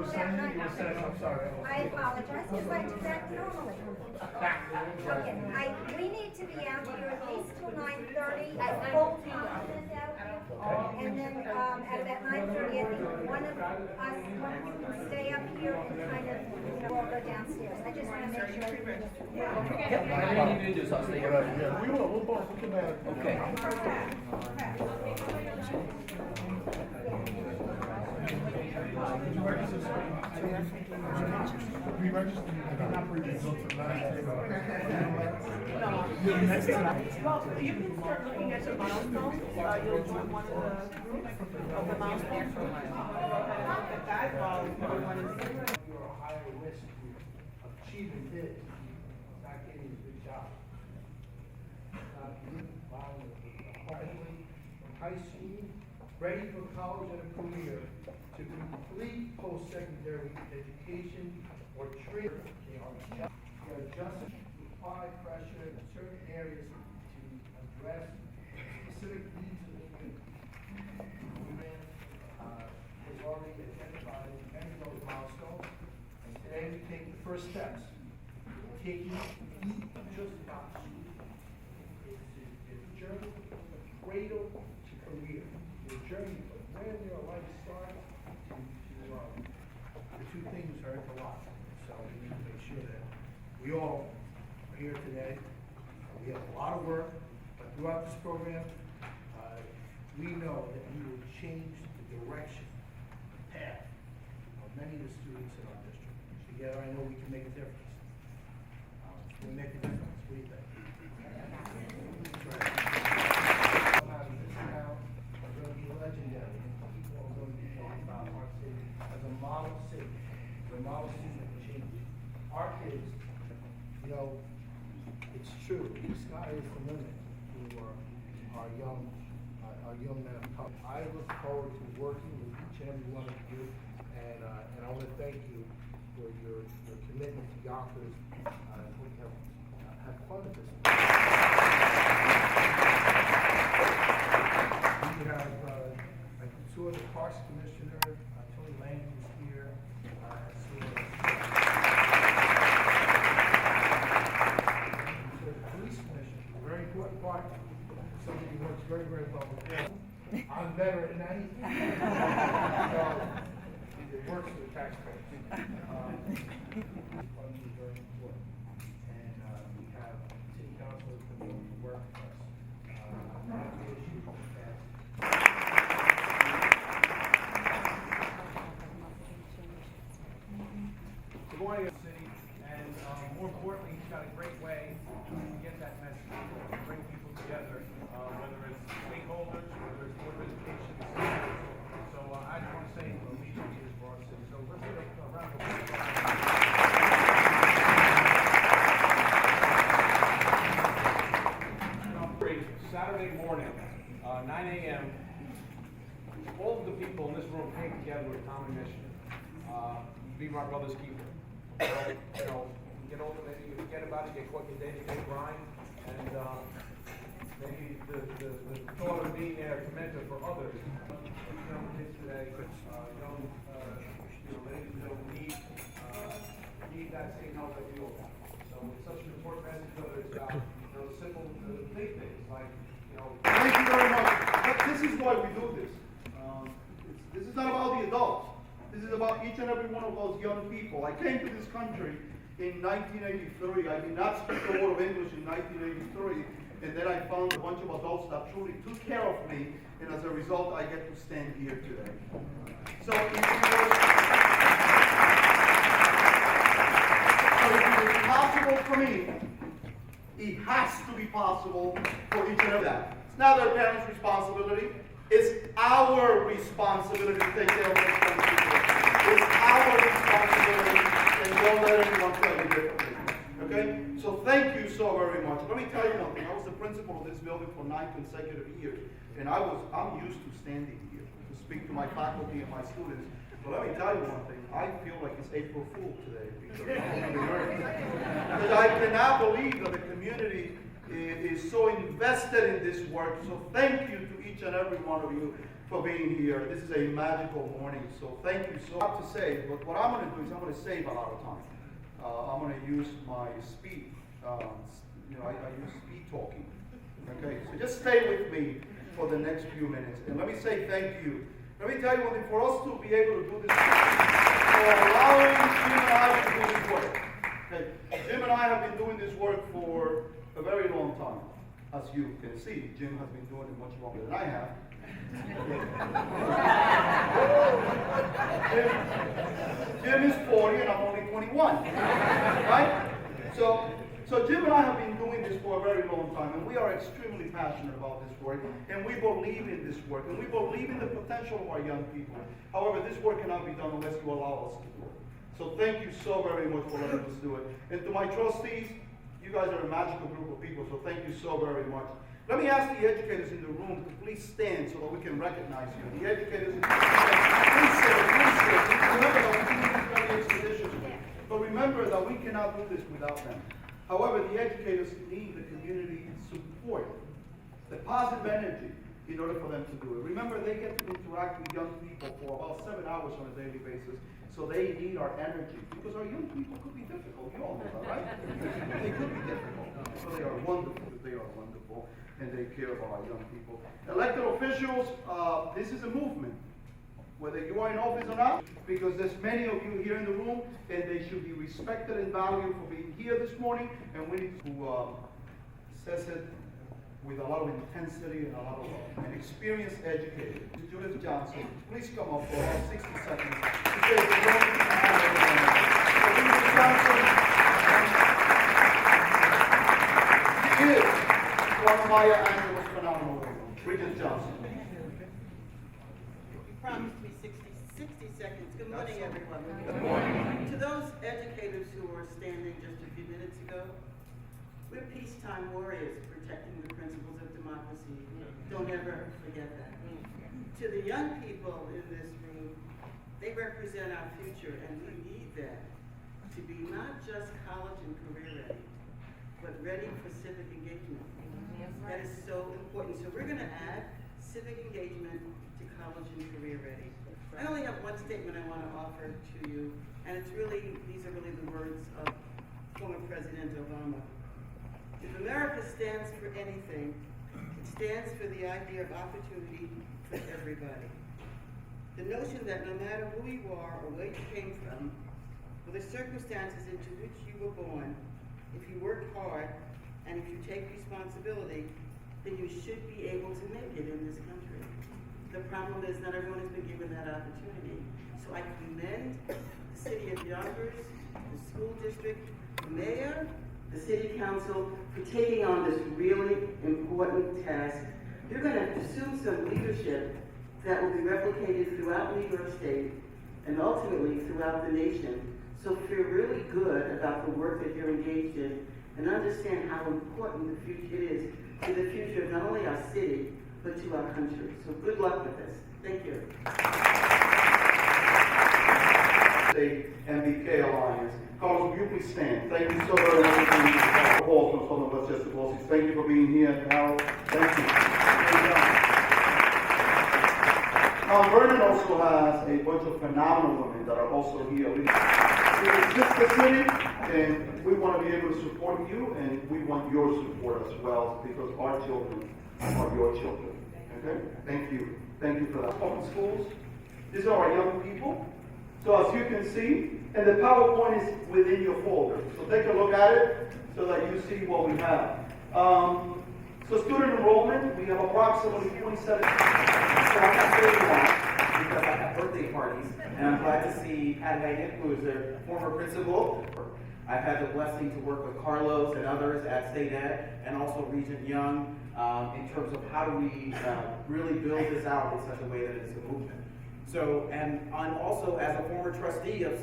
signing, you were saying, I'm sorry. I apologize, because I do that normally. Okay, we need to be out here at least till 9:30, at full complement out here. And then, at about 9:30, I think one of us, one of you can stay up here and kind of, we'll go downstairs. I just want to make sure everybody is. Whatever you need to do, so I'll stay here. Yeah, we'll both come back. Okay. Did you register? We registered, I did not bring the results of last year. Well, you can start looking at the milestones. You'll join one of the milestones. Look at that while everyone is here. You're a higher risk of achieving this, not getting a good job. Following hardly from high school, ready for college and a career, to complete post-secondary education or training. They are adjusting to apply pressure in certain areas to address specific needs of the community. Women has already identified many of those milestones, and today we take the first steps. Taking just about school. It's a journey from the cradle to career. It's a journey from where your life starts to the two things hurt a lot. So we need to make sure that we all are here today. We have a lot of work, but throughout this program, we know that we will change the direction, the path of many of the students in our district. Together, I know we can make a difference. We make a difference. What do you think? That's right. This town is going to be legendary, and people are going to be talking about our city as a model city, a model city of change. Our kids, you know, it's true. The sky is the limit for our young men of color. I look forward to working with each and every one of you, and I want to thank you for your commitment to Yonkers. Have fun at this. We have, I saw the Parks Commissioner, Tony Lang, who's here. I saw the Police Commissioner, a very important part. Somebody who works very, very well with them. I'm better at night. So, it works for the taxpayers. Funding is very important. And we have city councilors that will work with us. On the issue that Good morning, city, and more importantly, he's got a great way to get that message, to bring people together, whether it's stakeholders, whether it's board of education. So I just want to say the leadership is for our city. So let's give a round of applause. Saturday morning, 9 a.m., all of the people in this room came together with a common mission. Be my brother's keeper. You know, get older, maybe you forget about it, get caught your day-to-day grind, and maybe the thought of being there to mentor for others. Young kids today, young ladies who don't need that same help that we all have. So it's such an important message, whether it's about simple, big things like, Thank you very much. But this is why we do this. This is not about the adults. This is about each and every one of those young people. I came to this country in 1983. I did not speak a word of English in 1983. And then I found a bunch of adults that truly took care of me. And as a result, I get to stand here today. So if it was possible for me, it has to be possible for each and every one. It's not their parents' responsibility. It's our responsibility to take care of those young people. It's our responsibility, and don't let anyone tell you differently. Okay? So thank you so very much. Let me tell you one thing. I was the principal of this building for 9 consecutive years, and I'm used to standing here to speak to my faculty and my students. But let me tell you one thing. I feel like it's April Fool today because I cannot believe that the community is so invested in this work. So thank you to each and every one of you. for being here. This is a magical morning, so thank you so much to say, but what I'm gonna do is I'm gonna save a lot of time. I'm gonna use my speed, I use speed talking. Okay, so just stay with me for the next few minutes, and let me say thank you. Let me tell you one thing, for us to be able to do this, for allowing Jim and I to do this work. Okay, Jim and I have been doing this work for a very long time. As you can see, Jim has been doing it much longer than I have. Jim is 40 and I'm only 21, right? So Jim and I have been doing this for a very long time, and we are extremely passionate about this work, and we believe in this work, and we believe in the potential of our young people. However, this work cannot be done unless you allow us to do it. So thank you so very much for letting us do it. And to my trustees, you guys are a magical group of people, so thank you so very much. Let me ask the educators in the room to please stand so that we can recognize you. The educators in the room, please sit. Remember that we do this very expeditiously. But remember that we cannot do this without them. However, the educators need the community support, the positive energy, in order for them to do it. Remember, they get to interact with young people for about 7 hours on a daily basis, so they need our energy, because our young people could be difficult. You all know that, right? They could be difficult, but they are wonderful. They are wonderful, and they care about our young people. Elected officials, this is a movement, whether you are in office or not, because there's many of you here in the room, and they should be respected and valued for being here this morning, and we need to says it with a lot of intensity and a lot of love. An experienced educator, Judith Johnson, please come up for about 60 seconds. She says, Judith Johnson, she is one of Maya Angelou's phenomenal women. Regent Johnson. You promised me 60 seconds. Good morning, everyone. Good morning. To those educators who were standing just a few minutes ago, we're peacetime warriors protecting the principles of democracy. Don't ever forget that. To the young people in this room, they represent our future, and we need them to be not just college and career ready, but ready for civic engagement. That is so important. So we're going to add civic engagement to college and career ready. I only have one statement I want to offer to you, and these are really the words of former President Obama. If America stands for anything, it stands for the idea of opportunity for everybody. The notion that no matter who you are or where you came from, or the circumstances into which you were born, if you work hard and if you take responsibility, then you should be able to make it in this country. The problem is not everyone has been given that opportunity. So I commend the city of Yonkers, the school district, the mayor, the city council for taking on this really important task. You're going to assume some leadership that will be replicated throughout New York State and ultimately throughout the nation. So feel really good about the work that you're engaged in and understand how important the future is to the future of not only our city, but to our country. So good luck with this. Thank you. State MBK Alliance. Carlos, will you please stand? Thank you so very much for being here. Paul from Southern Westchester Policy. Thank you for being here. Harold, thank you. Now, Vernon also has a bunch of phenomenal women that are also here. It's just the city, and we want to be able to support you, and we want your support as well, because our children are your children. Okay? Thank you. Thank you for that. Public schools. These are our young people. So as you can see, and the PowerPoint is within your folder. So take a look at it so that you see what we have. So student enrollment, we have approximately 27. So I'm not saying that because I have birthday parties, and I'm glad to see Pat Haynick, who is a former principal. I've had the blessing to work with Carlos and others at State Ed, and also Regent Young, in terms of how do we really build this out in such a way that it's a movement. So, and I'm also, as a former trustee of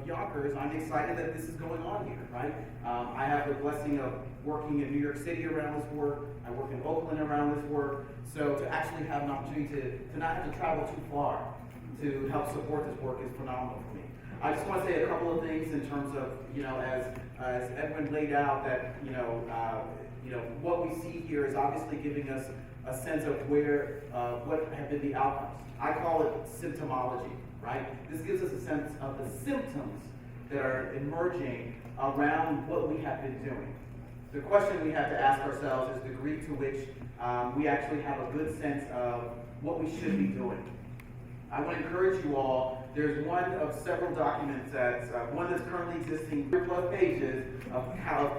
Yonkers, I'm excited that this is going on here, right? I have the blessing of working in New York City around this work. I work in Oakland around this work. So to actually have an opportunity to not have to travel too far to help support this work is phenomenal for me. I just want to say a couple of things in terms of, as Edwin laid out that, what we see here is obviously giving us a sense of what have been the outcomes. I call it symptomology, right? This gives us a sense of the symptoms that are emerging around what we have been doing. The question we have to ask ourselves is the degree to which we actually have a good sense of what we should be doing. I want to encourage you all, there's one of several documents one that's currently existing, 100+ pages of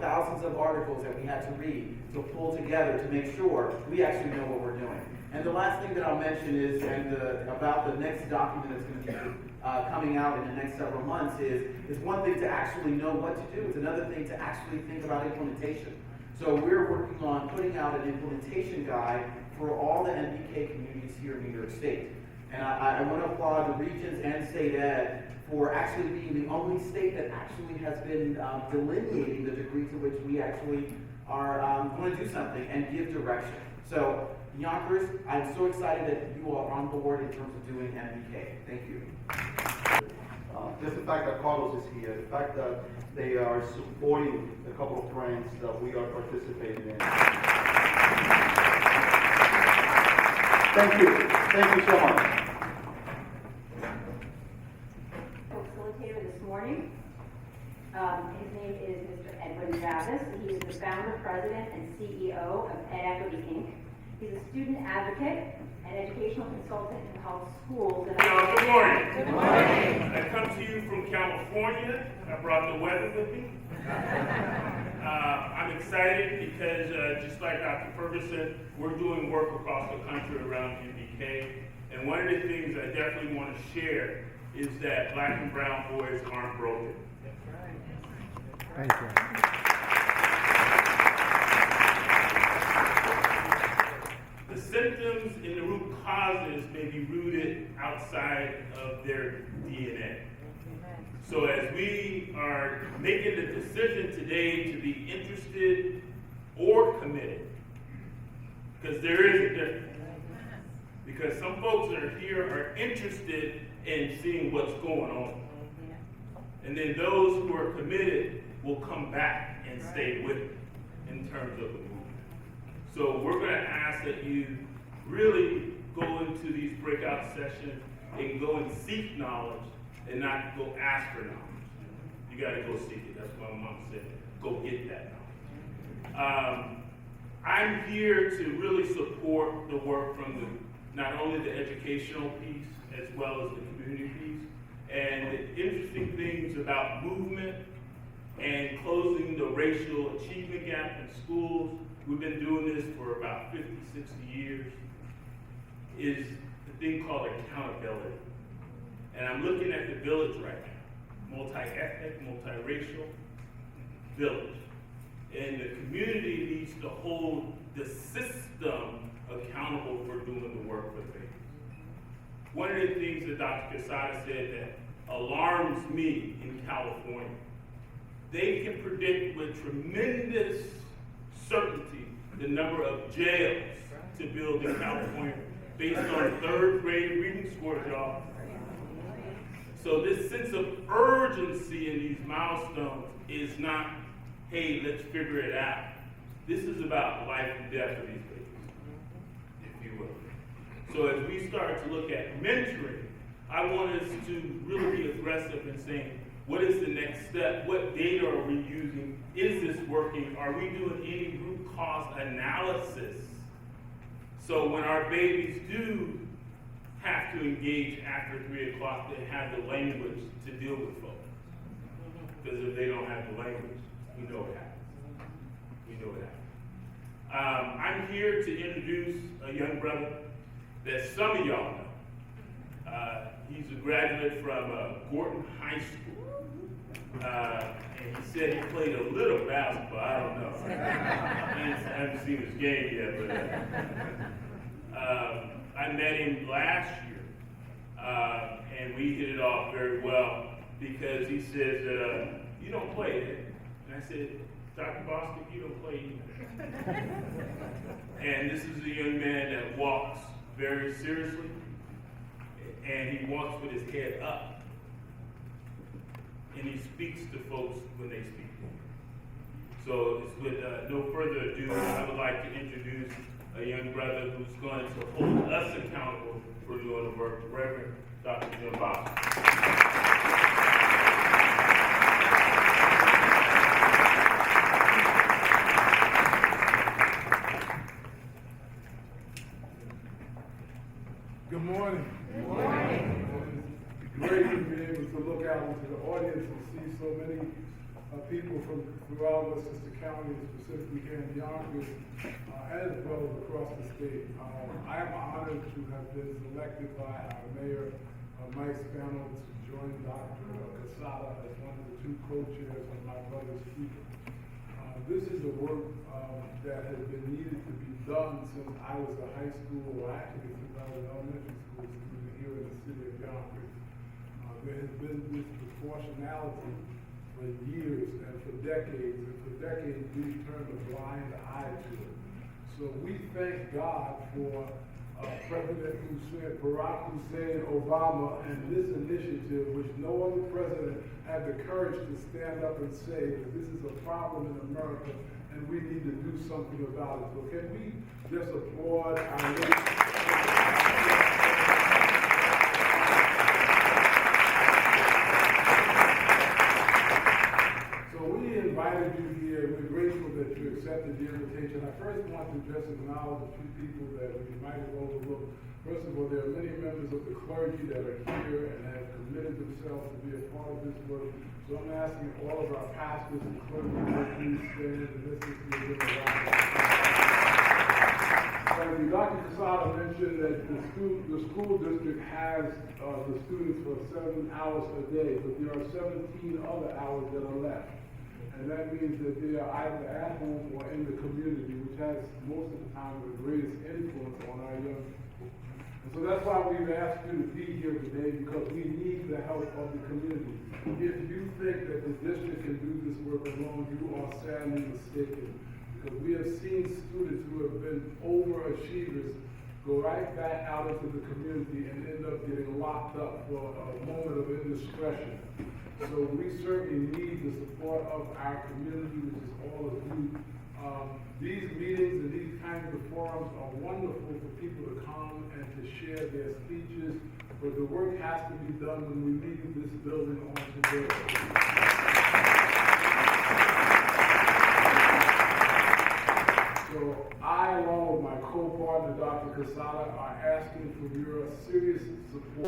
thousands of articles that we had to read to pull together to make sure we actually know what we're doing. And the last thing that I'll mention is, about the next document that's going to be coming out in the next several months is one thing to actually know what to do. It's another thing to actually think about implementation. So we're working on putting out an implementation guide for all the NBK communities here in New York State. And I want to applaud the regions and state ed for actually being the only state that actually has been delineating the degree to which we actually are going to do something and give direction. So, Yonkers, I'm so excited that you are on board in terms of doing NBK. Thank you. Just the fact that Carlos is here, the fact that they are supporting a couple of grants that we are participating in. Thank you. Thank you so much. Facilitator this morning. His name is Mr. Edwin Travis. He is the founder, president, and CEO of EdEquity, Inc. He's a student advocate and educational consultant in health schools. Good morning. Good morning. I come to you from California. I brought the weather with me. I'm excited because just like Dr. Ferguson, we're doing work across the country around NBK. And one of the things I definitely want to share is that black and brown boys aren't broken. Thank you. The symptoms and the root causes may be rooted outside of their DNA. So as we are making the decision today to be interested or committed, because there is a difference. Because some folks that are here are interested in seeing what's going on. And then those who are committed will come back and stay with it in terms of the movement. So we're going to ask that you really go into these breakout sessions and go and seek knowledge and not go ask for knowledge. You got to go seek it. That's what my mom said. Go get that knowledge. I'm here to really support the work from not only the educational piece as well as the community piece. And the interesting things about movement and closing the racial achievement gap in schools, we've been doing this for about 50, 60 years, is the thing called accountability. And I'm looking at the village right now, multi-ethnic, multiracial village. And the community needs to hold the system accountable for doing the work for the babies. One of the things that Dr. Quesada said that alarms me in California, they can predict with tremendous certainty the number of jails to build in California based on third grade reading scores, y'all. So this sense of urgency in these milestones is not, hey, let's figure it out. This is about life and death of these babies, if you will. So as we start to look at mentoring, I want us to really be aggressive in saying, what is the next step? What data are we using? Is this working? Are we doing any root cause analysis? So when our babies do have to engage after 3 o'clock, they have the language to deal with folks. Because if they don't have the language, we know what happens. We know what happens. I'm here to introduce a young brother that some of y'all know. He's a graduate from Gorton High School. And he said he played a little basketball. I don't know. I haven't seen his game yet, but I met him last year, and we hit it off very well because he says that you don't play it. And I said, Dr. Bostic, you don't play either. And this is a young man that walks very seriously, and he walks with his head up, and he speaks to folks when they speak. So it's with no further ado, I would like to introduce a young brother who's going to hold us accountable for doing the work, Reverend Dr. Jim Bob. Good morning. Good morning. It's great to be able to look out into the audience and see so many people from throughout Westchester County, specifically here in Yonkers, as well as across the state. I am honored to have been selected by our mayor, Mike Spano, to join Dr. Quesada as one of the two co-chairs of my brother's keeper. This is a work that has been needed to be done since I was a high school, or actually since I was an elementary school student here in the city of Yonkers. There has been this proportionality for years and for decades we've turned a blind eye to it. So we thank God for President Barack Hussein Obama and this initiative, which no other president had the courage to stand up and say that this is a problem in America and we need to do something about it. So can we just applaud our nation? So we invited you here. We're grateful that you accepted the invitation. I first want to just acknowledge a few people that we might have overlooked. First of all, there are many members of the clergy that are here and have committed themselves to be a part of this work. So I'm asking all of our pastors and clergy to please stand and listen to me give a round of applause. Dr. Quesada mentioned that the school district has the students for 7 hours a day, but there are 17 other hours that are left. And that means that they are either at home or in the community, which has most of the time the greatest influence on our young people. And so that's why we've asked you to be here today, because we need the help of the community. If you think that the district can do this work alone, you are sadly mistaken. Because we have seen students who have been overachievers go right back out into the community and end up getting locked up for a moment of indiscretion. So we certainly need the support of our community, which is all of you. These meetings and these kinds of forums are wonderful for people to come and to share their speeches, but the work has to be done when we leave this building on today. So I, along with my co-partner, Dr. Quesada, are asking for your serious support.